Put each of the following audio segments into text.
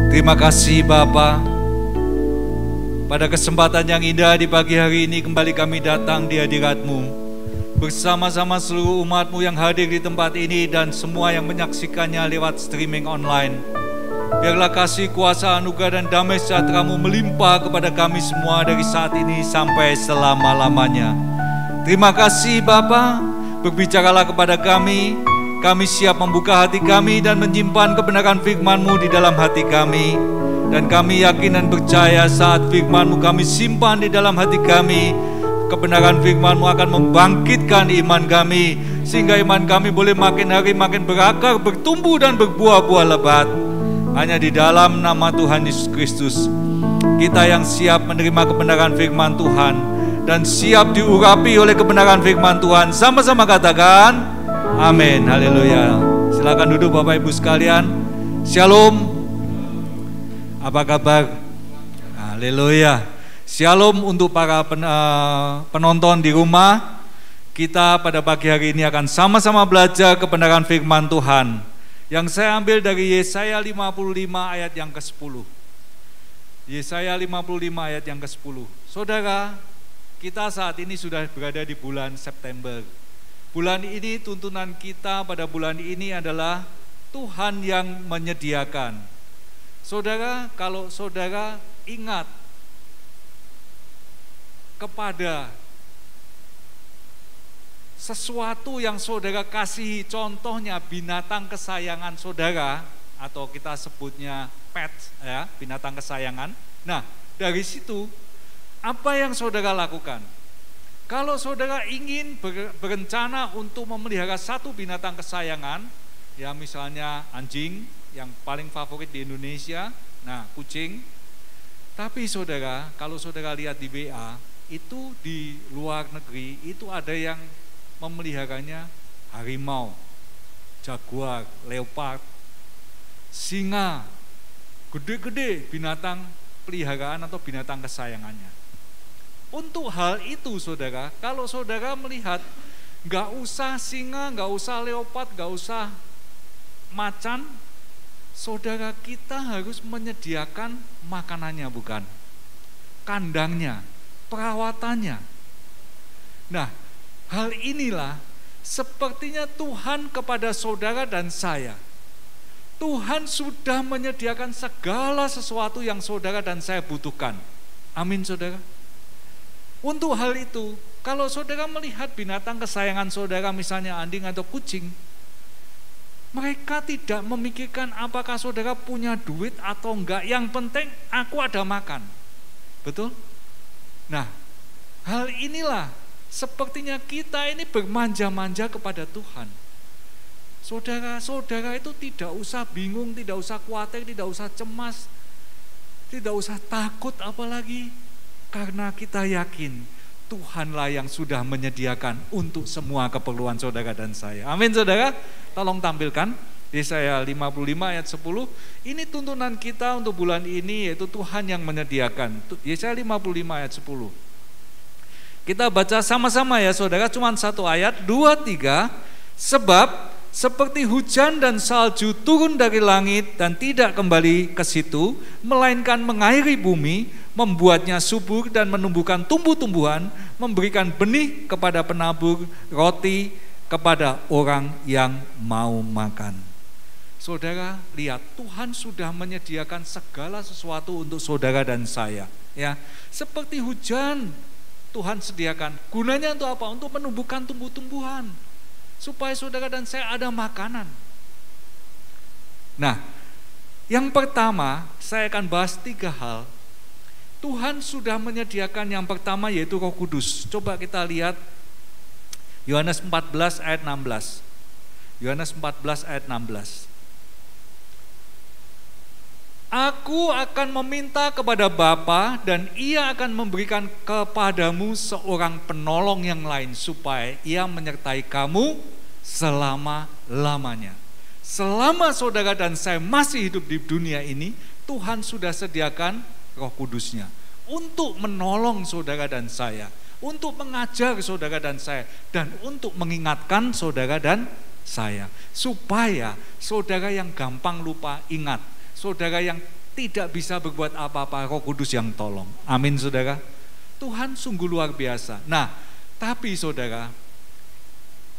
Terima kasih Bapa. Pada kesempatan yang indah di pagi hari ini kembali kami datang di hadirat-Mu bersama-sama seluruh umat-Mu yang hadir di tempat ini dan semua yang menyaksikannya lewat streaming online. Biarlah kasih, kuasa, anugerah dan damai sejahtera-Mu melimpah kepada kami semua dari saat ini sampai selama-lamanya. Terima kasih Bapa, berbicaralah kepada kami. Kami siap membuka hati kami dan menyimpan kebenaran firman-Mu di dalam hati kami. Dan kami yakin dan percaya saat firman-Mu kami simpan di dalam hati kami, kebenaran firman-Mu akan membangkitkan iman kami, sehingga iman kami boleh makin hari makin berakar, bertumbuh dan berbuah-buah lebat. Hanya di dalam nama Tuhan Yesus Kristus, kita yang siap menerima kebenaran firman Tuhan dan siap diurapi oleh kebenaran firman Tuhan, sama-sama katakan amin, haleluya. Silakan duduk Bapak Ibu sekalian. Shalom. Apa kabar? Haleluya. Shalom untuk para penonton di rumah. Kita pada pagi hari ini akan sama-sama belajar kebenaran firman Tuhan yang saya ambil dari Yesaya 55 ayat yang ke-10. Yesaya 55 ayat yang ke-10. Saudara, kita saat ini sudah berada di bulan September. Bulan ini, tuntunan kita pada bulan ini adalah Tuhan yang menyediakan. Saudara, kalau saudara ingat kepada sesuatu yang saudara kasihi, contohnya binatang kesayangan saudara, atau kita sebutnya pet, ya, binatang kesayangan. Nah, dari situ apa yang saudara lakukan? Kalau saudara ingin berencana untuk memelihara satu binatang kesayangan, ya misalnya anjing yang paling favorit di Indonesia, nah kucing. Tapi saudara, kalau saudara lihat di WA, itu di luar negeri, itu ada yang memeliharanya harimau, jaguar, leopard, singa, gede-gede binatang peliharaan atau binatang kesayangannya. Untuk hal itu saudara, kalau saudara melihat gak usah singa, gak usah leopard, gak usah macan, saudara, kita harus menyediakan makanannya, bukan? Kandangnya, perawatannya. Nah, hal inilah sepertinya Tuhan kepada saudara dan saya. Tuhan sudah menyediakan segala sesuatu yang saudara dan saya butuhkan. Amin saudara. Untuk hal itu, kalau saudara melihat binatang kesayangan saudara, misalnya anjing atau kucing, mereka tidak memikirkan apakah saudara punya duit atau enggak. Yang penting aku ada makan. Betul? Nah, hal inilah sepertinya kita ini bermanja-manja kepada Tuhan. Saudara-saudara itu tidak usah bingung, tidak usah khawatir, tidak usah cemas, tidak usah takut apalagi. Karena kita yakin Tuhanlah yang sudah menyediakan untuk semua keperluan saudara dan saya. Amin saudara. Tolong tampilkan Yesaya 55 ayat 10. Ini tuntunan kita untuk bulan ini, yaitu Tuhan yang menyediakan. Yesaya 55 ayat 10. Kita baca sama-sama ya saudara, cuma satu ayat, 2, 3. Sebab seperti hujan dan salju turun dari langit dan tidak kembali ke situ, melainkan mengairi bumi, membuatnya subur dan menumbuhkan tumbuh-tumbuhan, memberikan benih kepada penabur, roti kepada orang yang mau makan. Saudara, lihat Tuhan sudah menyediakan segala sesuatu untuk saudara dan saya. Ya, seperti hujan Tuhan sediakan. Gunanya untuk apa? Untuk menumbuhkan tumbuh-tumbuhan, supaya saudara dan saya ada makanan. Nah, yang pertama saya akan bahas 3 hal. Tuhan sudah menyediakan yang pertama, yaitu Roh Kudus. Coba kita lihat Yohanes 14 ayat 16. Yohanes 14 ayat 16. Aku akan meminta kepada Bapa dan Ia akan memberikan kepadamu seorang penolong yang lain, supaya Ia menyertai kamu selama-lamanya. Selama saudara dan saya masih hidup di dunia ini, Tuhan sudah sediakan Roh Kudus-Nya untuk menolong saudara dan saya, untuk mengajar saudara dan saya, dan untuk mengingatkan saudara dan saya, supaya saudara yang gampang lupa ingat, saudara yang tidak bisa berbuat apa-apa, Roh Kudus yang tolong. Amin saudara. Tuhan sungguh luar biasa. Nah, tapi saudara,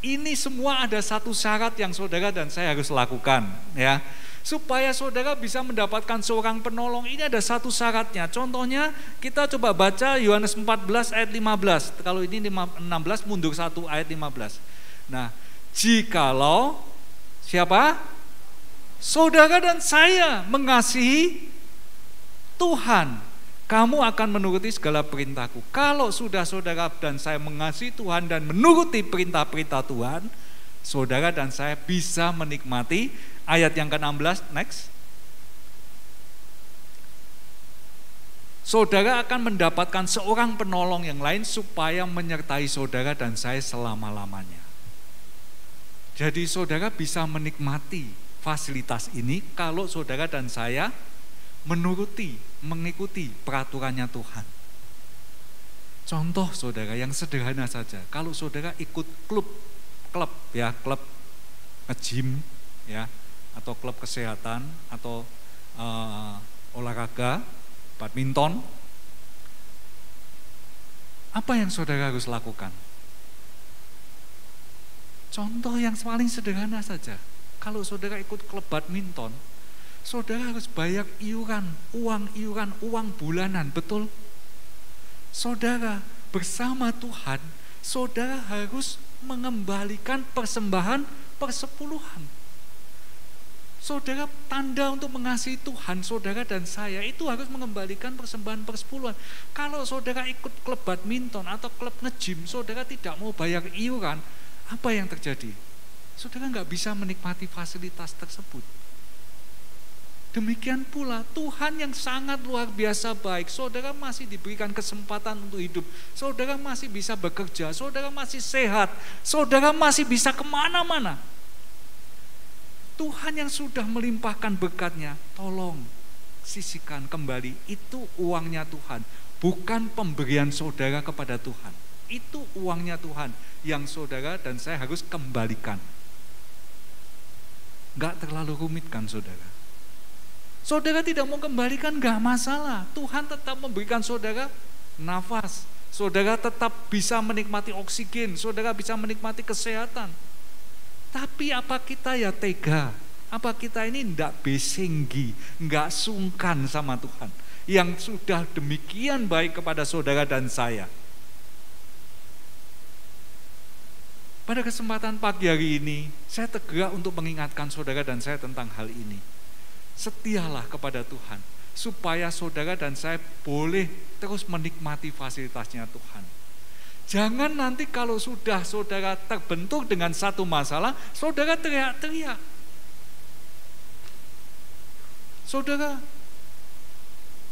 ini semua ada satu syarat yang saudara dan saya harus lakukan, ya. Supaya saudara bisa mendapatkan seorang penolong, ini ada satu syaratnya. Contohnya kita coba baca Yohanes 14 ayat 15. Kalau ini 16, mundur 1 ayat 15. Nah, jikalau siapa? Saudara dan saya mengasihi Tuhan, kamu akan menuruti segala perintahku. Kalau sudah saudara dan saya mengasihi Tuhan dan menuruti perintah-perintah Tuhan, saudara dan saya bisa menikmati ayat yang ke-16, next. Saudara akan mendapatkan seorang penolong yang lain supaya menyertai saudara dan saya selama-lamanya. Jadi saudara bisa menikmati fasilitas ini kalau saudara dan saya mengikuti peraturannya Tuhan. Contoh saudara yang sederhana saja, kalau saudara ikut klub nge-gym ya, atau klub kesehatan atau olahraga, badminton, apa yang saudara harus lakukan? Contoh yang paling sederhana saja, kalau saudara ikut klub badminton, saudara harus bayar uang bulanan, betul? Saudara bersama Tuhan, saudara harus mengembalikan persembahan persepuluhan. Saudara, tanda untuk mengasihi Tuhan, saudara dan saya itu harus mengembalikan persembahan persepuluhan. Kalau saudara ikut klub badminton atau klub nge-gym, saudara tidak mau bayar iuran, apa yang terjadi? Saudara nggak bisa menikmati fasilitas tersebut. Demikian pula Tuhan yang sangat luar biasa baik, saudara masih diberikan kesempatan untuk hidup, saudara masih bisa bekerja, saudara masih sehat, saudara masih bisa kemana-mana. Tuhan yang sudah melimpahkan berkat-Nya, tolong sisihkan kembali, itu uangnya Tuhan, bukan pemberian saudara kepada Tuhan. Itu uangnya Tuhan yang saudara dan saya harus kembalikan. Gak terlalu rumit kan saudara? Saudara tidak mau kembalikan gak masalah, Tuhan tetap memberikan saudara nafas, saudara tetap bisa menikmati oksigen, saudara bisa menikmati kesehatan. Tapi apa kita ya tega? Apa kita ini enggak besenggi, enggak sungkan sama Tuhan yang sudah demikian baik kepada saudara dan saya? Pada kesempatan pagi hari ini, saya tegak untuk mengingatkan saudara dan saya tentang hal ini. Setialah kepada Tuhan, supaya saudara dan saya boleh terus menikmati fasilitasnya Tuhan. Jangan nanti kalau sudah saudara terbentur dengan satu masalah, saudara teriak-teriak. Saudara,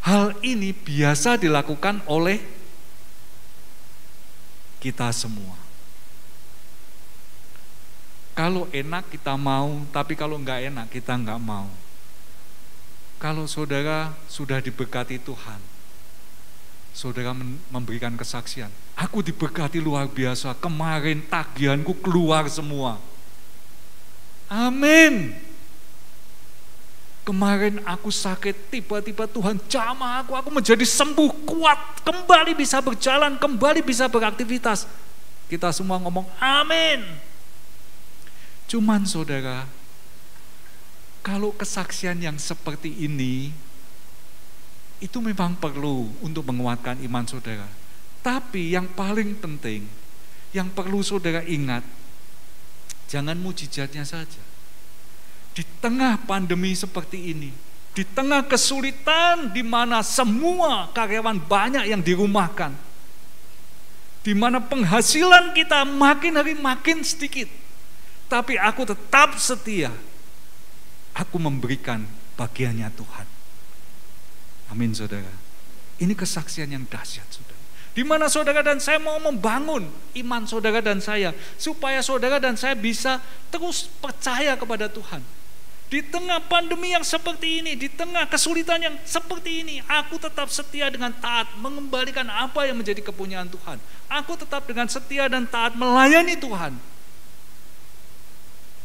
hal ini biasa dilakukan oleh kita semua. Kalau enak kita mau, tapi kalau enggak enak kita enggak mau. Kalau saudara sudah diberkati Tuhan, saudara memberikan kesaksian, aku diberkati luar biasa, kemarin tagihanku keluar semua. Amin. Kemarin aku sakit, tiba-tiba Tuhan jamah aku menjadi sembuh, kuat, kembali bisa berjalan, kembali bisa beraktivitas. Kita semua ngomong amin. Cuman saudara, kalau kesaksian yang seperti ini, itu memang perlu untuk menguatkan iman saudara. Tapi yang paling penting, yang perlu saudara ingat, jangan mujizatnya saja. Di tengah pandemi seperti ini, di tengah kesulitan di mana semua karyawan banyak yang dirumahkan, di mana penghasilan kita makin hari makin sedikit, tapi aku tetap setia. Aku memberikan bagiannya Tuhan. Amin saudara. Ini kesaksian yang dahsyat saudara. Di mana saudara dan saya mau membangun iman saudara dan saya, supaya saudara dan saya bisa terus percaya kepada Tuhan. Di tengah pandemi yang seperti ini, di tengah kesulitan yang seperti ini, aku tetap setia dengan taat mengembalikan apa yang menjadi kepunyaan Tuhan. Aku tetap dengan setia dan taat melayani Tuhan.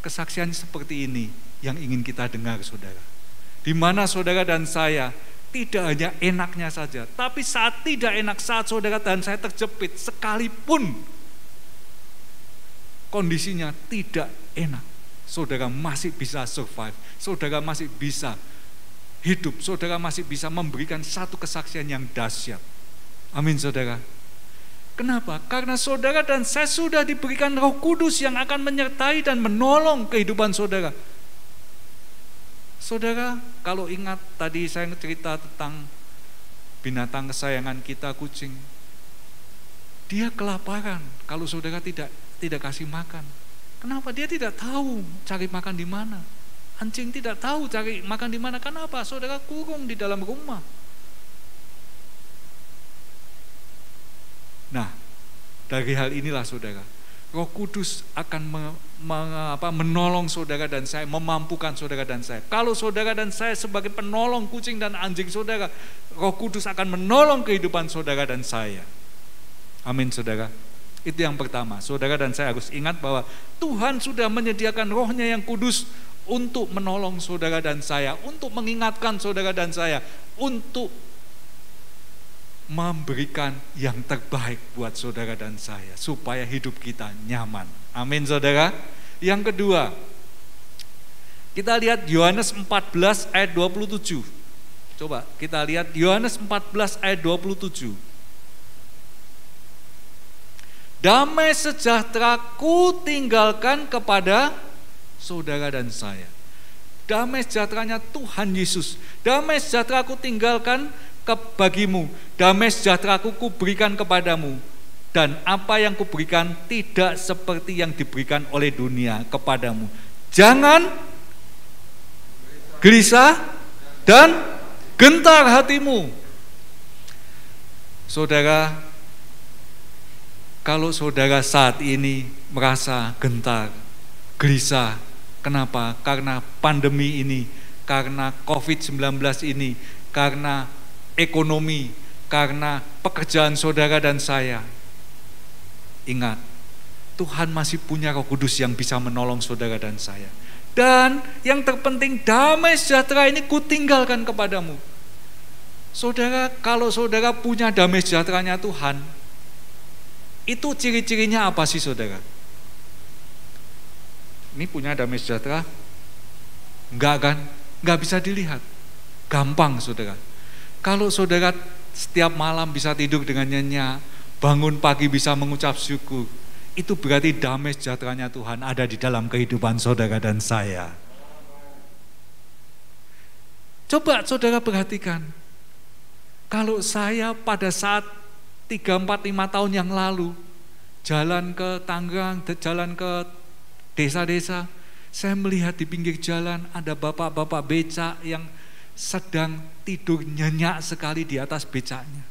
Kesaksian seperti ini yang ingin kita dengar saudara. Di mana saudara dan saya tidak hanya enaknya saja, tapi saat tidak enak, saat saudara dan saya terjepit, sekalipun kondisinya tidak enak, saudara masih bisa survive, saudara masih bisa hidup, saudara masih bisa memberikan satu kesaksian yang dahsyat. Amin saudara. Kenapa? Karena saudara dan saya sudah diberikan Roh Kudus yang akan menyertai dan menolong kehidupan saudara. Saudara, kalau ingat tadi saya cerita tentang binatang kesayangan kita, kucing. Dia kelaparan kalau saudara tidak kasih makan. Kenapa? Dia tidak tahu cari makan di mana. Anjing tidak tahu cari makan di mana. Kenapa? Saudara kurung di dalam rumah. Nah, dari hal inilah saudara, Roh Kudus akan menolong saudara dan saya, memampukan saudara dan saya. Kalau saudara dan saya sebagai penolong kucing dan anjing saudara, Roh Kudus akan menolong kehidupan saudara dan saya. Amin saudara. Itu yang pertama, saudara dan saya harus ingat bahwa Tuhan sudah menyediakan Roh-Nya yang kudus untuk menolong saudara dan saya, untuk mengingatkan saudara dan saya, untuk memberikan yang terbaik buat saudara dan saya, supaya hidup kita nyaman. Amin saudara. Yang kedua, kita lihat Yohanes 14 ayat 27. Coba kita lihat Yohanes 14 ayat 27. Damai sejahtera ku tinggalkan kepada saudara dan saya. Damai sejahteranya Tuhan Yesus. Damai sejahtera ku tinggalkan bagimu, damai sejahtera ku berikan kepadamu, dan apa yang kuberikan tidak seperti yang diberikan oleh dunia kepadamu. Jangan gelisah dan gentar hatimu. Saudara, kalau saudara saat ini merasa gentar, gelisah, kenapa? Karena pandemi ini, karena COVID-19 ini, karena ekonomi, karena pekerjaan saudara dan saya. Ingat, Tuhan masih punya Roh Kudus yang bisa menolong saudara dan saya. Dan yang terpenting, damai sejahtera ini kutinggalkan kepadamu. Saudara, kalau saudara punya damai sejahteranya Tuhan, itu ciri-cirinya apa sih saudara? Ini punya damai sejahtera? Enggak kan? Enggak bisa dilihat. Gampang saudara. Kalau saudara setiap malam bisa tidur dengan nyenyak, bangun pagi bisa mengucap syukur, itu berarti damai sejahteranya Tuhan ada di dalam kehidupan saudara dan saya. Coba saudara perhatikan, kalau saya pada saat 3, 4, 5 tahun yang lalu jalan ke Tangerang, jalan ke desa-desa, saya melihat di pinggir jalan ada bapak-bapak becak yang sedang tidur nyenyak sekali di atas becaknya.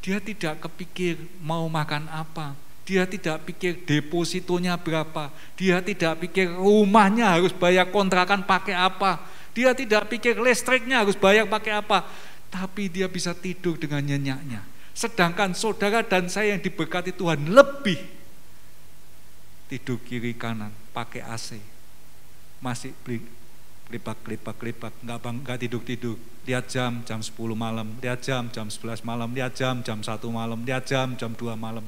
Dia tidak kepikir mau makan apa, dia tidak pikir depositonya berapa, dia tidak pikir rumahnya harus bayar kontrakan pakai apa, dia tidak pikir listriknya harus bayar pakai apa, tapi dia bisa tidur dengan nyenyaknya. Sedangkan saudara dan saya yang diberkati Tuhan lebih tidur kiri kanan pakai AC, masih kelipak, nggak tidur, lihat jam 10 malam, lihat jam 11 malam, lihat jam 1 malam, lihat jam 2 malam.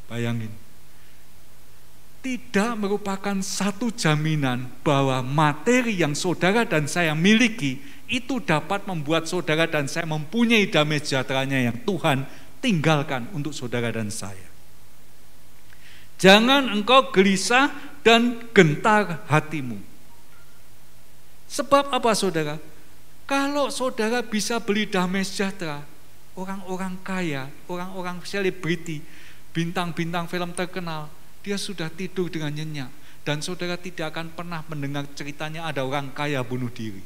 Bayangin, tidak merupakan satu jaminan bahwa materi yang saudara dan saya miliki itu dapat membuat saudara dan saya mempunyai damai sejahteranya yang Tuhan tinggalkan untuk saudara dan saya. Jangan engkau gelisah dan gentar hatimu. Sebab apa saudara? Kalau saudara bisa beli damai sejahtera, orang-orang kaya, orang-orang selebriti, bintang-bintang film terkenal, dia sudah tidur dengan nyenyak. Dan saudara tidak akan pernah mendengar ceritanya ada orang kaya bunuh diri.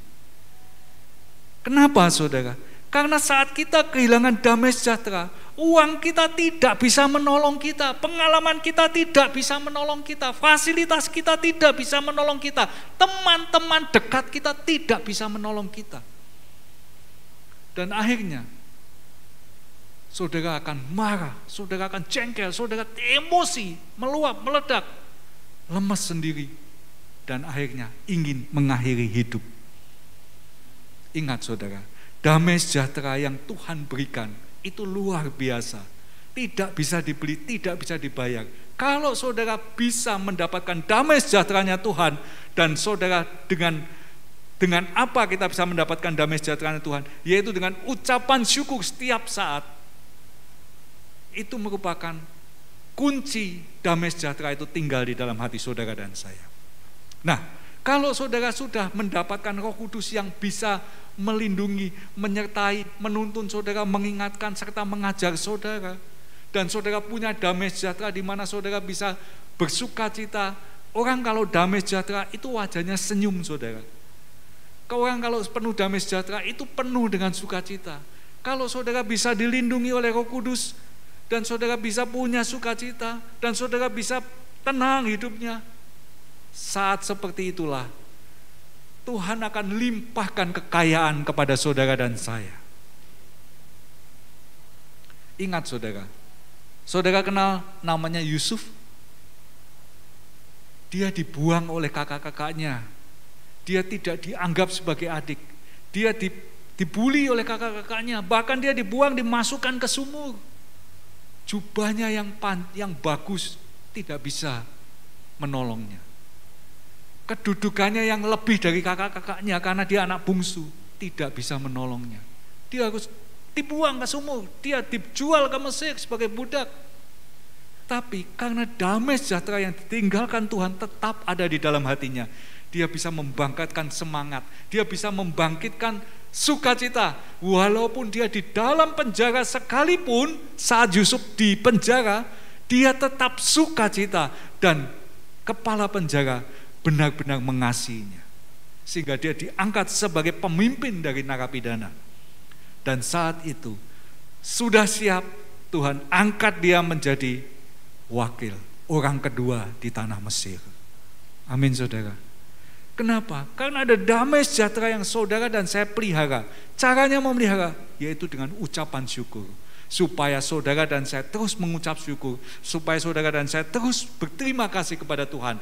Kenapa saudara? Karena saat kita kehilangan damai sejahtera, uang kita tidak bisa menolong kita, pengalaman kita tidak bisa menolong kita, fasilitas kita tidak bisa menolong kita, teman-teman dekat kita tidak bisa menolong kita. Dan akhirnya saudara akan marah, saudara akan jengkel, saudara emosi, meluap, meledak, lemes sendiri. dan akhirnya ingin mengakhiri hidup. Ingat saudara, damai sejahtera yang Tuhan berikan itu luar biasa. Tidak bisa dibeli, tidak bisa dibayar. Kalau saudara bisa mendapatkan damai sejahteranya Tuhan, dan saudara dengan apa kita bisa mendapatkan damai sejahteranya Tuhan? Yaitu dengan ucapan syukur setiap saat. Itu merupakan kunci damai sejahtera itu tinggal di dalam hati saudara dan saya. Nah, kalau saudara sudah mendapatkan Roh Kudus yang bisa melindungi, menyertai, menuntun saudara, mengingatkan serta mengajar saudara, dan saudara punya damai sejahtera di mana saudara bisa bersuka cita. Orang kalau damai sejahtera itu wajahnya senyum saudara. Orang kalau penuh damai sejahtera itu penuh dengan sukacita. Kalau saudara bisa dilindungi oleh Roh Kudus, dan saudara bisa punya sukacita, dan saudara bisa tenang hidupnya, saat seperti itulah Tuhan akan limpahkan kekayaan kepada saudara dan saya. Ingat saudara, saudara kenal namanya Yusuf? Dia dibuang oleh kakak-kakaknya. Dia tidak dianggap sebagai adik. Dia dibuli oleh kakak-kakaknya. Bahkan dia dibuang, dimasukkan ke sumur. Jubahnya yang bagus tidak bisa menolongnya. Kedudukannya yang lebih dari kakak-kakaknya karena dia anak bungsu tidak bisa menolongnya. Dia harus dibuang ke sumur. Dia dijual ke Mesir sebagai budak. Tapi karena damai sejahtera yang ditinggalkan Tuhan tetap ada di dalam hatinya, dia bisa membangkitkan semangat, dia bisa membangkitkan sukacita. Walaupun dia di dalam penjara sekalipun, saat Yusuf di penjara, dia tetap sukacita, dan kepala penjara benar-benar mengasihinya. Sehingga dia diangkat sebagai pemimpin dari narapidana. Dan saat itu sudah siap, Tuhan angkat dia menjadi wakil, orang kedua di tanah Mesir. Amin saudara. Kenapa? Karena ada damai sejahtera yang saudara dan saya pelihara. Caranya memelihara yaitu dengan ucapan syukur. Supaya saudara dan saya terus mengucap syukur, supaya saudara dan saya terus berterima kasih kepada Tuhan.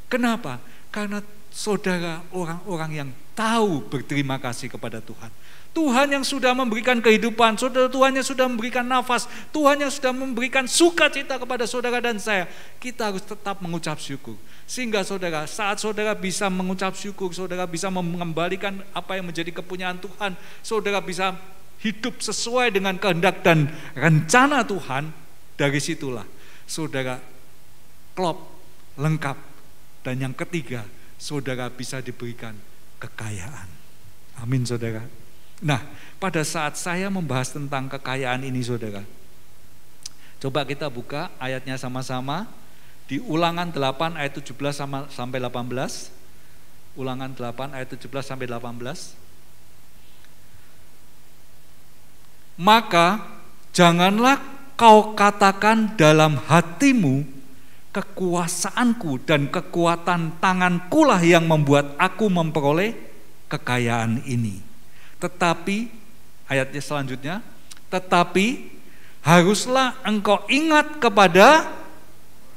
Kenapa? Karena saudara orang-orang yang tahu berterima kasih kepada Tuhan. Tuhan yang sudah memberikan kehidupan, saudara, Tuhan yang sudah memberikan nafas, Tuhan yang sudah memberikan sukacita kepada saudara dan saya. Kita harus tetap mengucap syukur. Sehingga saudara, saat saudara bisa mengucap syukur, saudara bisa mengembalikan apa yang menjadi kepunyaan Tuhan, saudara bisa hidup sesuai dengan kehendak dan rencana Tuhan. Dari situlah saudara klop, lengkap. Dan yang ketiga, saudara bisa diberikan kekayaan. Amin saudara. Nah, pada saat saya membahas tentang kekayaan ini saudara, coba kita buka ayatnya sama-sama di Ulangan 8 ayat 17 sampai 18. Ulangan 8 ayat 17 sampai 18. Maka janganlah kau katakan dalam hatimu, kekuasaanku dan kekuatan tangankulah yang membuat aku memperoleh kekayaan ini. Tetapi, ayatnya selanjutnya, tetapi haruslah engkau ingat kepada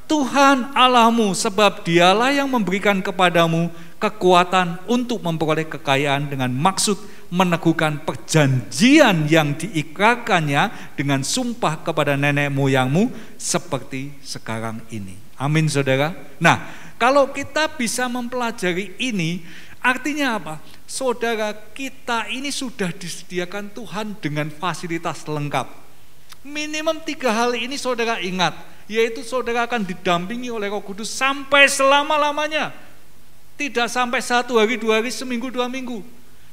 Tuhan Allahmu, sebab dialah yang memberikan kepadamu kekuatan untuk memperoleh kekayaan dengan maksud meneguhkan perjanjian yang diikrarkannya dengan sumpah kepada nenek moyangmu seperti sekarang ini. Amin saudara. Nah, kalau kita bisa mempelajari ini, artinya apa? Saudara, kita ini sudah disediakan Tuhan dengan fasilitas lengkap. Minimum 3 hal ini saudara ingat, yaitu saudara akan didampingi oleh Roh Kudus sampai selama-lamanya. Tidak sampai 1 hari, 2 hari, seminggu, 2 minggu.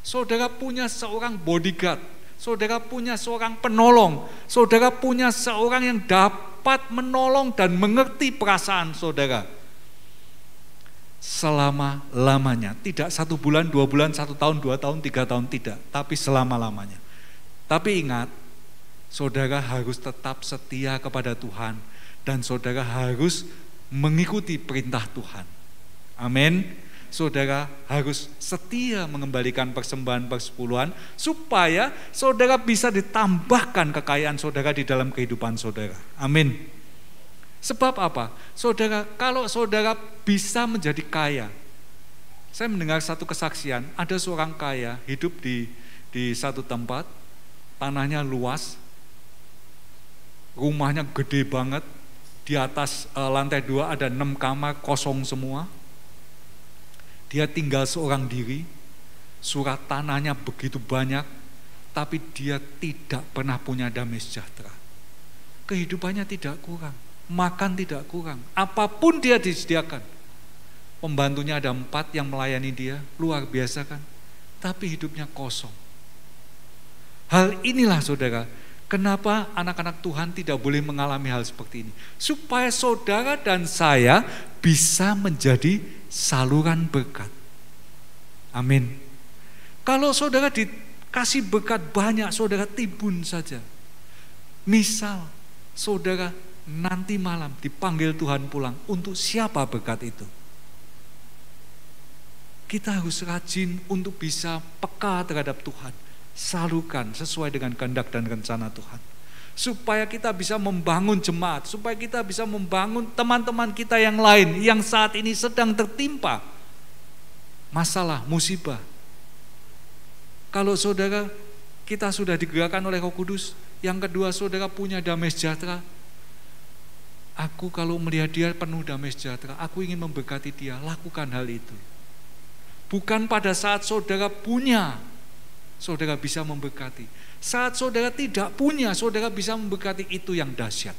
Saudara punya seorang bodyguard, saudara punya seorang penolong, saudara punya seorang yang dapat menolong dan mengerti perasaan saudara selama-lamanya. Tidak 1 bulan, 2 bulan, 1 tahun, 2 tahun, 3 tahun, tidak, tapi selama-lamanya. Tapi ingat, saudara harus tetap setia kepada Tuhan, dan saudara harus mengikuti perintah Tuhan. Amin. Saudara harus setia mengembalikan persembahan persepuluhan supaya saudara bisa ditambahkan kekayaan saudara di dalam kehidupan saudara. Amin. Sebab apa? Saudara, kalau saudara bisa menjadi kaya, Saya mendengar satu kesaksian, ada seorang kaya hidup di satu tempat, tanahnya luas, rumahnya gede banget, di atas lantai 2 ada 6 kamar kosong semua. Dia tinggal seorang diri, surat tanahnya begitu banyak, tapi dia tidak pernah punya damai sejahtera. Kehidupannya tidak kurang, makan tidak kurang, apapun dia disediakan. Pembantunya ada 4 yang melayani dia, luar biasa kan? Tapi hidupnya kosong. Hal inilah saudara, kenapa anak-anak Tuhan tidak boleh mengalami hal seperti ini? Supaya saudara dan saya bisa menjadi saluran berkat. Amin. Kalau saudara dikasih berkat banyak, saudara timbun saja. Misal, saudara nanti malam dipanggil Tuhan pulang, untuk siapa berkat itu? Kita harus rajin untuk bisa peka terhadap Tuhan. Salurkan sesuai dengan kehendak dan rencana Tuhan. Supaya kita bisa membangun jemaat, supaya kita bisa membangun teman-teman kita yang lain yang saat ini sedang tertimpa masalah, musibah. Kalau saudara kita sudah digerakkan oleh Roh Kudus, yang kedua saudara punya damai sejahtera. Aku kalau melihat dia penuh damai sejahtera, aku ingin memberkati dia, lakukan hal itu. Bukan pada saat saudara punya, saudara bisa memberkati. Saat saudara tidak punya, saudara bisa memberkati, itu yang dahsyat.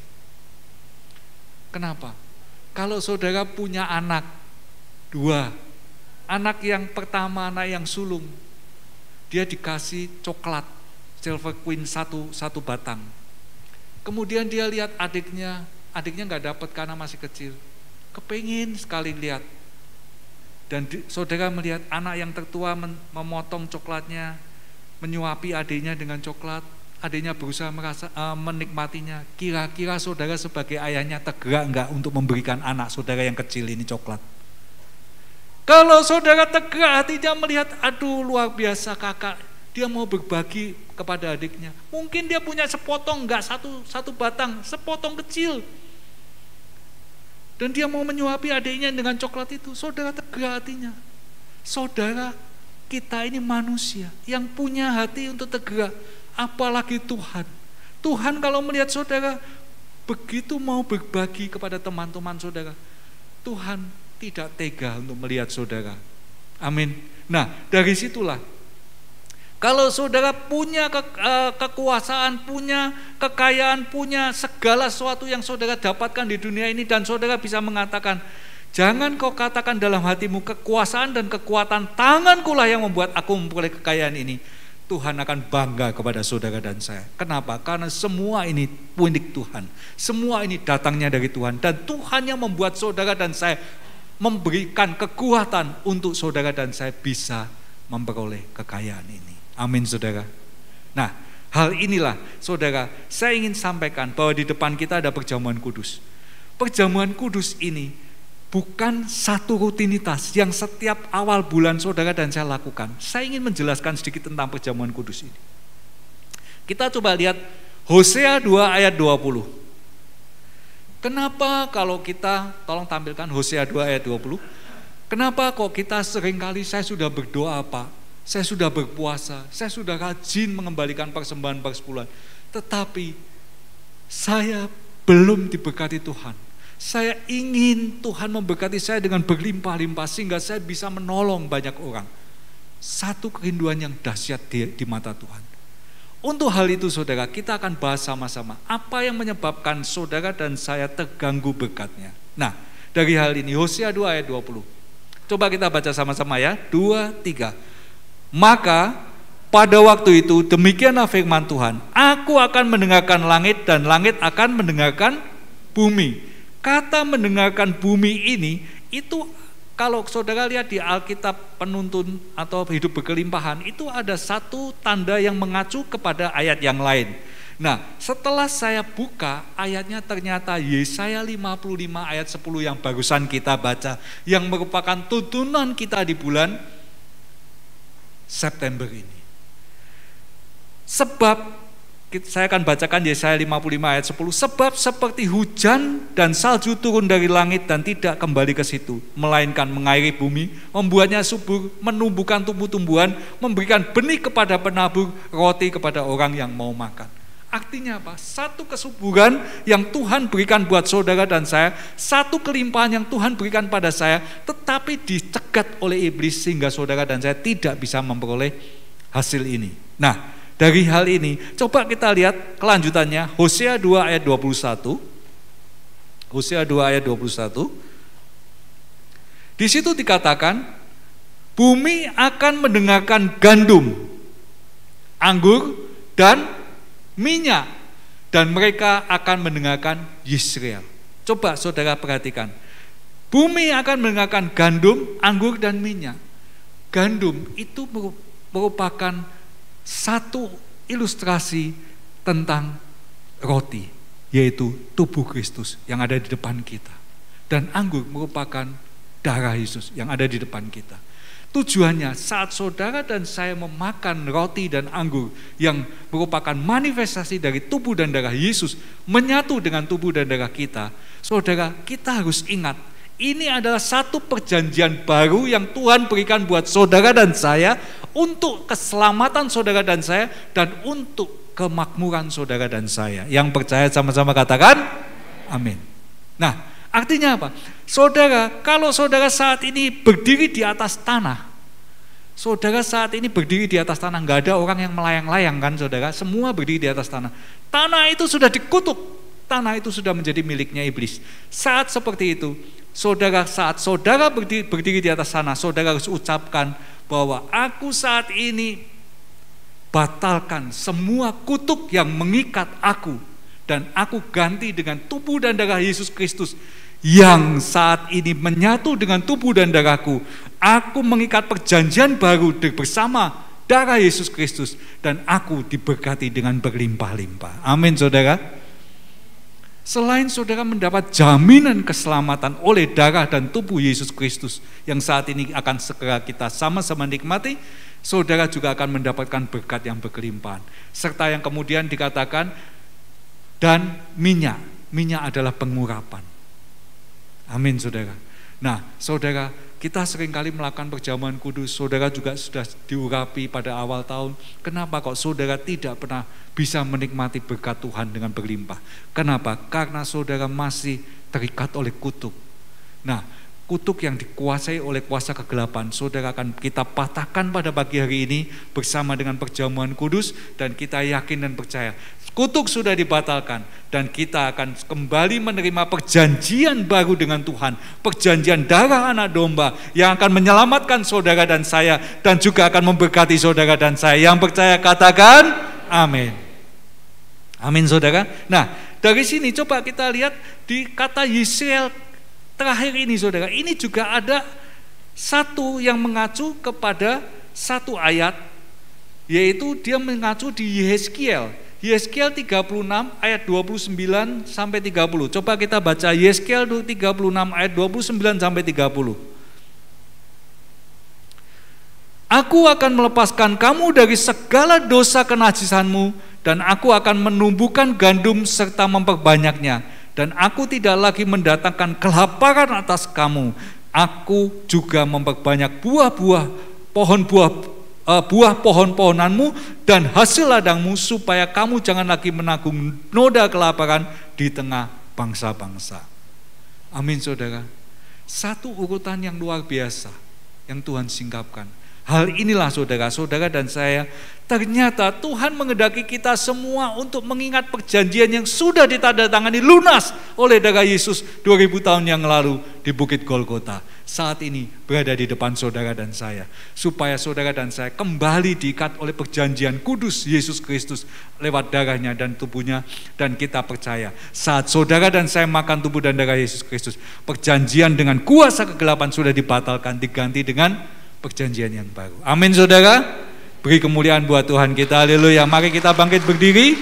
Kenapa? Kalau saudara punya anak 2, anak yang pertama, anak yang sulung, dia dikasih coklat Silver Queen satu batang. Kemudian dia lihat adiknya nggak dapat karena masih kecil. Kepengin sekali lihat. Dan saudara melihat anak yang tertua memotong coklatnya, menyuapi adiknya dengan coklat, adiknya berusaha menikmatinya. Kira-kira saudara sebagai ayahnya tergerak enggak untuk memberikan anak saudara yang kecil ini coklat? Kalau saudara tergerak hatinya melihat, aduh luar biasa kakak, dia mau berbagi kepada adiknya. Mungkin dia punya sepotong, enggak satu batang, sepotong kecil. Dan dia mau menyuapi adiknya dengan coklat itu, saudara tergerak hatinya. Saudara, kita ini manusia yang punya hati untuk tergerak, apalagi Tuhan. Tuhan kalau melihat saudara begitu mau berbagi kepada teman-teman saudara, Tuhan tidak tega untuk melihat saudara. Amin. Nah, dari situlah, kalau saudara punya kekuasaan, punya kekayaan, punya segala sesuatu yang saudara dapatkan di dunia ini, dan saudara bisa mengatakan, jangan kau katakan dalam hatimu, kekuasaan dan kekuatan tangankulah yang membuat aku memperoleh kekayaan ini. Tuhan akan bangga kepada saudara dan saya. Kenapa? Karena semua ini punya Tuhan. Semua ini datangnya dari Tuhan. Dan Tuhan yang membuat saudara dan saya memberikan kekuatan untuk saudara dan saya bisa memperoleh kekayaan ini. Amin saudara. Nah, hal inilah saudara, saya ingin sampaikan bahwa di depan kita ada perjamuan kudus. Perjamuan kudus ini bukan satu rutinitas yang setiap awal bulan saudara dan saya lakukan. Saya ingin menjelaskan sedikit tentang perjamuan kudus ini. Kita coba lihat Hosea 2 ayat 20. Kenapa kalau kita, tolong tampilkan Hosea 2 ayat 20. Kenapa kok kita seringkali, saya sudah berdoa Pak, saya sudah berpuasa, saya sudah rajin mengembalikan persembahan persepuluhan, tetapi saya belum diberkati Tuhan. Saya ingin Tuhan memberkati saya dengan berlimpah-limpah sehingga saya bisa menolong banyak orang. Satu kerinduan yang dahsyat di mata Tuhan. Untuk hal itu saudara, kita akan bahas sama-sama apa yang menyebabkan saudara dan saya terganggu berkatnya. Nah, dari hal ini Hosea 2 ayat 20. Coba kita baca sama-sama ya. 2, 3. Maka pada waktu itu demikianlah firman Tuhan, aku akan mendengarkan langit dan langit akan mendengarkan bumi. Kata mendengarkan bumi ini, itu kalau saudara lihat di Alkitab penuntun atau hidup berkelimpahan, itu ada satu tanda yang mengacu kepada ayat yang lain. Nah, setelah saya buka ayatnya, ternyata Yesaya 55 ayat 10 yang barusan kita baca, yang merupakan tuntunan kita di bulan September ini. Sebab Saya akan bacakan Yesaya 55 ayat 10. Sebab seperti hujan dan salju turun dari langit dan tidak kembali ke situ, melainkan mengairi bumi, membuatnya subur, menumbuhkan tumbuh-tumbuhan, memberikan benih kepada penabur, roti kepada orang yang mau makan. Artinya apa? Satu kesuburan yang Tuhan berikan buat saudara dan saya, satu kelimpahan yang Tuhan berikan pada saya, tetapi dicegat oleh iblis sehingga saudara dan saya tidak bisa memperoleh hasil ini. Nah, dari hal ini, coba kita lihat kelanjutannya, Hosea 2 ayat 21. Hosea 2 ayat 21. Di situ dikatakan, bumi akan mendengarkan gandum, anggur, dan minyak, dan mereka akan mendengarkan Yisrael. Coba saudara perhatikan, bumi akan mendengarkan gandum, anggur, dan minyak. Gandum itu merupakan satu ilustrasi tentang roti, yaitu tubuh Kristus yang ada di depan kita. Dan anggur merupakan darah Yesus yang ada di depan kita. Tujuannya saat saudara dan saya memakan roti dan anggur yang merupakan manifestasi dari tubuh dan darah Yesus menyatu dengan tubuh dan darah kita, saudara, kita harus ingat, ini adalah satu perjanjian baru yang Tuhan berikan buat saudara dan saya untuk keselamatan saudara dan saya dan untuk kemakmuran saudara dan saya. Yang percaya sama-sama katakan amin. Nah, artinya apa? Saudara, kalau saudara saat ini berdiri di atas tanah, saudara saat ini berdiri di atas tanah, nggak ada orang yang melayang-layang kan saudara, semua berdiri di atas tanah. Tanah itu sudah dikutuk, tanah itu sudah menjadi miliknya iblis. Saat seperti itu, saudara, saat saudara berdiri di atas sana, saudara harus ucapkan bahwa aku saat ini batalkan semua kutuk yang mengikat aku, dan aku ganti dengan tubuh dan darah Yesus Kristus yang saat ini menyatu dengan tubuh dan darahku. Aku mengikat perjanjian baru bersama darah Yesus Kristus, dan aku diberkati dengan berlimpah-limpah. Amin saudara. Selain saudara mendapat jaminan keselamatan oleh darah dan tubuh Yesus Kristus yang saat ini akan segera kita sama-sama nikmati, saudara juga akan mendapatkan berkat yang berkelimpahan. Serta yang kemudian dikatakan, dan minyak adalah pengurapan. Amin saudara. Nah saudara, kita seringkali melakukan perjamuan kudus, saudara juga sudah diurapi pada awal tahun. Kenapa kok saudara tidak pernah bisa menikmati berkat Tuhan dengan berlimpah? Kenapa? Karena saudara masih terikat oleh kutuk. Nah, kutuk yang dikuasai oleh kuasa kegelapan, saudara akan kita patahkan pada pagi hari ini bersama dengan perjamuan kudus, dan kita yakin dan percaya kutuk sudah dibatalkan, dan kita akan kembali menerima perjanjian baru dengan Tuhan, perjanjian darah anak domba yang akan menyelamatkan saudara dan saya, dan juga akan memberkati saudara dan saya. Yang percaya katakan amin. Amin saudara. Nah, dari sini coba kita lihat di kata Yisrael terakhir ini saudara, ini juga ada satu yang mengacu kepada satu ayat, yaitu dia mengacu di Yehezkiel. Yehezkiel 36 ayat 29 sampai 30. Coba kita baca Yehezkiel 36 ayat 29 sampai 30. Aku akan melepaskan kamu dari segala dosa kenajisanmu, dan aku akan menumbuhkan gandum serta memperbanyaknya, dan aku tidak lagi mendatangkan kelaparan atas kamu. Aku juga memperbanyak buah pohon-pohonanmu dan hasil ladangmu, supaya kamu jangan lagi menanggung noda kelaparan di tengah bangsa-bangsa. Amin saudara. Satu urutan yang luar biasa yang Tuhan singkapkan. Hal inilah saudara dan saya, ternyata Tuhan menghendaki kita semua untuk mengingat perjanjian yang sudah ditandatangani lunas oleh darah Yesus 2000 tahun yang lalu di Bukit Golgota. Saat ini berada di depan saudara dan saya, supaya saudara dan saya kembali diikat oleh perjanjian kudus Yesus Kristus lewat darahnya dan tubuhnya, dan kita percaya saat saudara dan saya makan tubuh dan darah Yesus Kristus, perjanjian dengan kuasa kegelapan sudah dibatalkan, diganti dengan perjanjian yang baru. Amin saudara. Beri kemuliaan buat Tuhan kita. Haleluya. Mari kita bangkit berdiri.